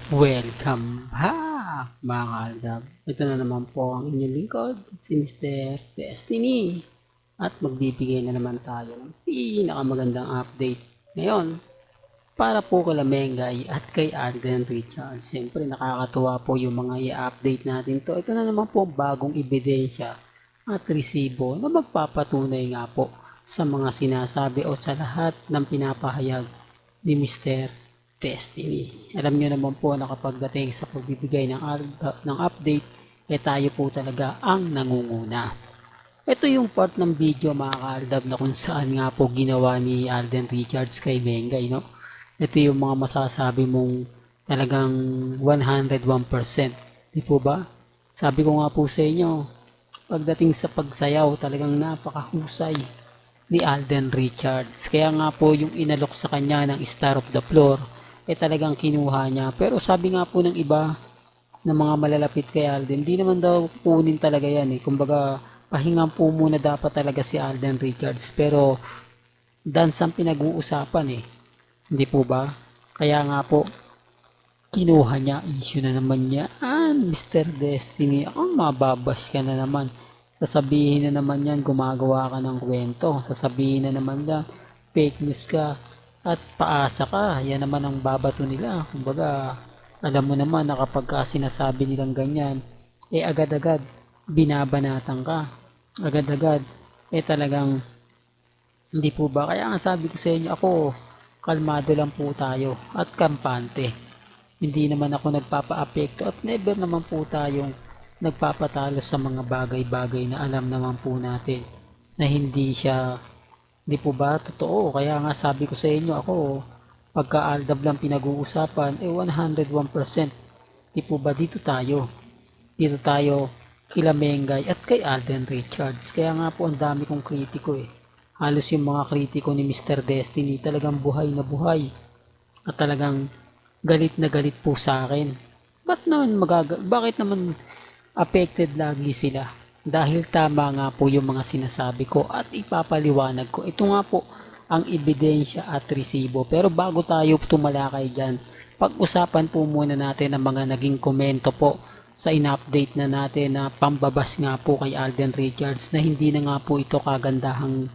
Welcome back mga kaaldab. Ito na naman po ang inyong lingkod, si Mr. Destiny. At magbibigay na naman tayo ng pinakamagandang update ngayon para po kay Mengay at kay Arden Richards. Siyempre nakakatuwa po yung mga i-update natin to. Ito na naman po bagong ebidensya at resibo na magpapatunay nga po sa mga sinasabi o sa lahat ng pinapahayag ni Mr. Destiny. Alam niyo naman po na kapag dating sa pagbibigay ng update, tayo po talaga ang nangunguna. Ito yung part ng video mga kaaldab na kung saan nga po ginawa ni Arden Richards kay Mengay, no? Ito yung mga masasabi mong talagang 101%. Di po ba? Sabi ko nga po sa inyo, pagdating sa pagsayaw, talagang napakahusay ni Alden Richards. Kaya nga po yung inalok sa kanya ng Star of the Floor, talagang kinuha niya. Pero sabi nga po ng iba ng mga malalapit kay Alden, hindi naman daw kunin talaga yan eh. Kumbaga, pahingan po muna dapat talaga si Alden Richards. Pero, dance ang pinag-uusapan eh. Hindi po ba? Kaya nga po, kinuha niya. Issue na naman niya. Mr. Destiny, mababash ka na naman. Sasabihin na naman yan, gumagawa ka ng kwento. Sasabihin na naman yan, fake news ka at paasa ka. Yan naman ang babato nila. Kumbaga, alam mo naman na kapag sinasabi nilang ganyan, agad-agad binabanatan ka. Agad-agad, talagang hindi po ba? Kaya nga sabi ko sa inyo, ako, kalmado lang po tayo at kampante. Hindi naman ako nagpapa-apekto at never naman po tayong nagpapatalo sa mga bagay-bagay na alam naman po natin na hindi siya, di po ba, totoo. Kaya nga sabi ko sa inyo, ako, pagka aldab lang pinag-uusapan, 101%. Di po ba, dito tayo. Dito tayo kila Mengay at kay Alden Richards. Kaya nga po ang dami kong kritiko eh. Halos yung mga kritiko ni Mr. Destiny talagang buhay na buhay. At talagang galit na galit po sa akin. Bakit naman affected lagi sila? Dahil tama nga po yung mga sinasabi ko at ipapaliwanag ko. Ito nga po ang ebidensya at resibo. Pero bago tayo tumalakay dyan, pag-usapan po muna natin ang mga naging komento po sa in-update na natin na pambabas nga po kay Alden Richards na hindi na nga po ito kagandahang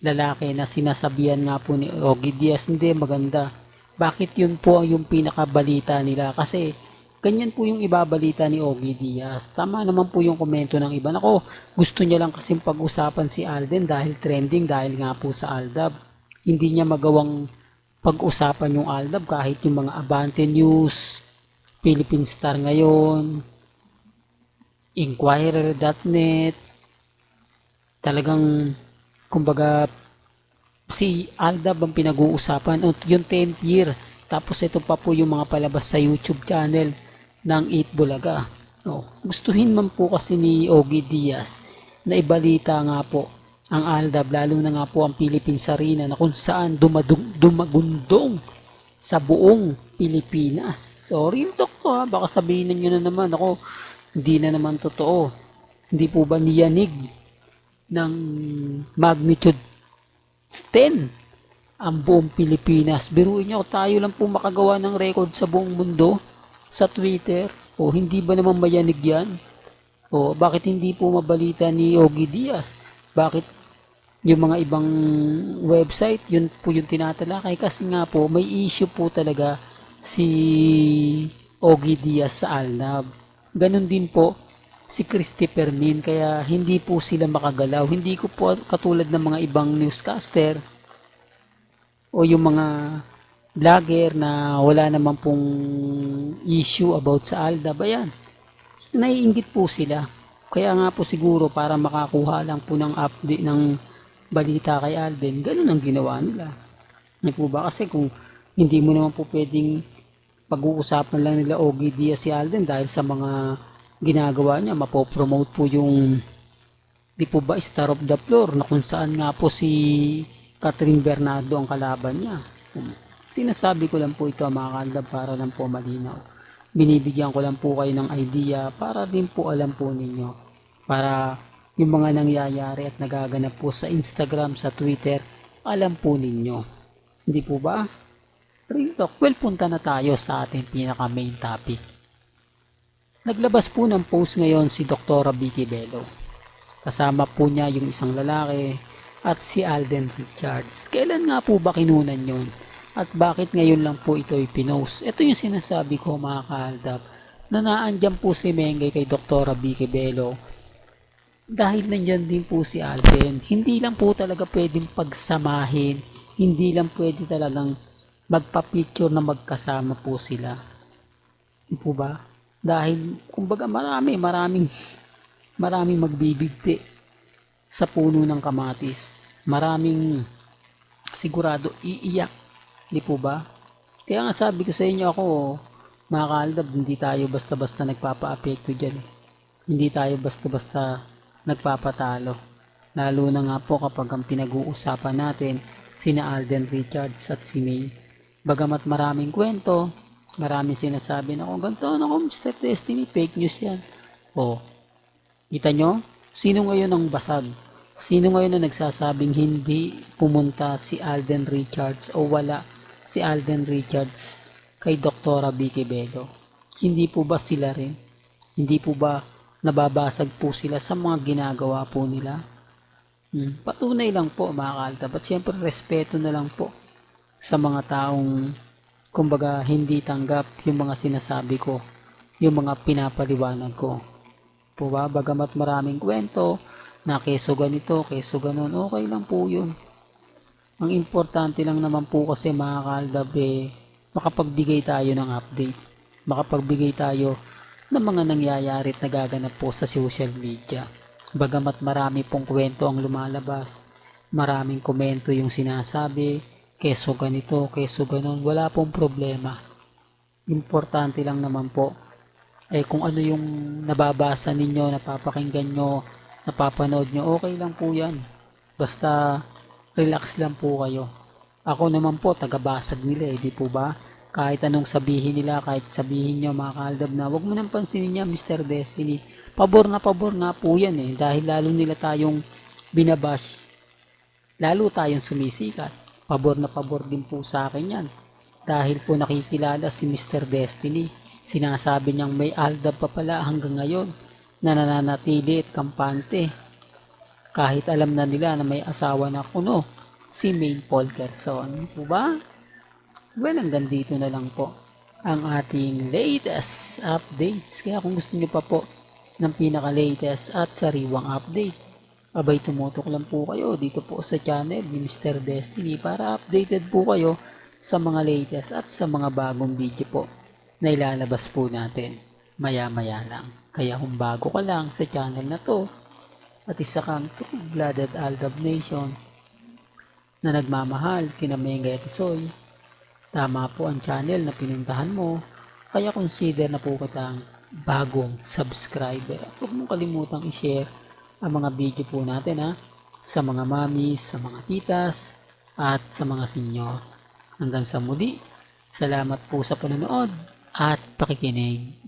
lalaki na sinasabihan nga po ni Ogie Diaz, hindi maganda. Bakit yun po ang yung pinakabalita nila? Kasi ganyan po yung ibabalita ni Ogie Diaz. Tama naman po yung komento ng iba. Nako, gusto niya lang kasing pag-usapan si Alden dahil trending, dahil nga po sa Aldab. Hindi niya magawang pag-usapan yung Aldab kahit yung mga Abante News, Philippine Star ngayon, Inquirer.net, talagang kumbaga si Aldab ang pinag-uusapan yung 10th year. Tapos ito pa po yung mga palabas sa YouTube channel ng 8 Bulaga. Gustuhin man po kasi ni Ogie Diaz na ibalita nga po ang Aldab, lalo na nga po ang Philippine Arena na kung saan dumagundong sa buong Pilipinas. So, real talk to ha. Baka sabihin nyo na naman ako, hindi na naman totoo. Hindi po ba niyanig ng magnitude 10 ang buong Pilipinas? Biruin nyo, tayo lang po makagawa ng record sa buong mundo sa Twitter. Hindi ba naman mayanig yan? Bakit hindi po mabalita ni Ogie Diaz? Bakit yung mga ibang website, yun po yung tinatalakay? Kasi nga po, may issue po talaga si Ogie Diaz sa Alnab. Ganon din po si Christopher Min, kaya hindi po sila makagalaw. Hindi ko po katulad ng mga ibang newscaster o yung mga vlogger na wala naman pong issue about sa Aldab. Ayan, naiinggit po sila. Kaya nga po siguro para makakuha lang po ng update ng balita kay Alden, ganun ang ginawa nila. Hindi po ba? Kasi kung hindi mo naman po pwedeng pag-uusapan lang nila Ogie Diaz si Alden dahil sa mga ginagawa niya, mapopromote po yung di po ba Star of the Floor na kung saan nga po si Catherine Bernardo ang kalaban niya. Sinasabi ko lang po ito mga kaaldab para lang po malinaw. Binibigyan ko lang po kayo ng idea para din po alam po ninyo. Para yung mga nangyayari at nagaganap po sa Instagram, sa Twitter, alam po ninyo. Hindi po ba? Real talk, well, punta na tayo sa ating pinaka main topic. Naglabas po ng post ngayon si Dr. Vicky Bello. Kasama po niya yung isang lalaki at si Alden Richards. Kailan nga po ba kinunan yon? At bakit ngayon lang po ito pinost? Ito yung sinasabi ko mga kaaldab, na naandyan po si Mengay kay Dr. Vicky Bello. Dahil nandyan din po si Alden, hindi lang po talaga pwedeng pagsamahin, hindi lang pwede talagang magpa-picture na magkasama po sila. Hindi po ba? Dahil, kumbaga maraming magbibigti sa puno ng kamatis. Maraming sigurado iiyak. Hindi po ba? Kaya nga sabi ko sa inyo ako, mga kaaldab, hindi tayo basta-basta nagpapa-apekto dyan. Hindi tayo basta-basta nagpapatalo. Lalo na nga po kapag ang pinag-uusapan natin sina Alden Richards at si May. Bagamat maraming kwento, maraming sinasabi na ganito na Mr. Destiny, fake news yan. O, kita nyo? Sino ngayon ang basag? Sino ngayon ang nagsasabing hindi pumunta si Alden Richards o wala si Alden Richards kay Dr. Vicky Bello? Hindi po ba sila rin? Hindi po ba nababasag po sila sa mga ginagawa po nila? Patunay lang po mga kaaldab. At siyempre respeto na lang po sa mga taong kumbaga hindi tanggap yung mga sinasabi ko, yung mga pinapaliwanag ko. Po ba? Bagamat maraming kwento na keso ganito, keso ganon, okay lang po yun. Ang importante lang naman po kasi mga kaaldab makapagbigay tayo ng update. Makapagbigay tayo ng mga nangyayari at nagaganap po sa social media. Bagamat marami pong kwento ang lumalabas, maraming komento yung sinasabi, keso ganito, keso ganon, wala pong problema. Importante lang naman po kung ano yung nababasa ninyo, napapakinggan nyo, napapanood nyo, okay lang po yan. Basta relax lang po kayo. Ako naman po, tagabasag nila di po ba? Kahit anong sabihin nila, kahit sabihin nyo mga kaaldab na wag mo nang pansinin niya Mr. Destiny. Pabor na pabor nga po yan dahil lalo nila tayong binabash, lalo tayong sumisikat. Pabor na pabor din po sa akin yan dahil po nakikilala si Mr. Destiny. Sinasabi niyang may aldab pa pala hanggang ngayon na nananatili at kampante kahit alam na nila na may asawa na kuno, si Maine Paul Gerson. Po ba? Well, hanggang dito na lang po ang ating latest updates. Kaya kung gusto niyo pa po ng pinaka-latest at sariwang update, abay tumutok lang po kayo dito po sa channel ni Mr. Destiny para updated po kayo sa mga latest at sa mga bagong video po na ilalabas po natin maya-maya lang. Kaya kung bago ka lang sa channel na to at isa kang true-blooded Aldab Nation na nagmamahal kina Mengay at Isoy, tama po ang channel na pinuntahan mo, kaya consider na po kitang bagong subscriber. Huwag mong kalimutang i-share ang mga video po natin sa mga mami, sa mga titas, at sa mga senyor. Hanggang sa muli, salamat po sa panonood at pakikinig.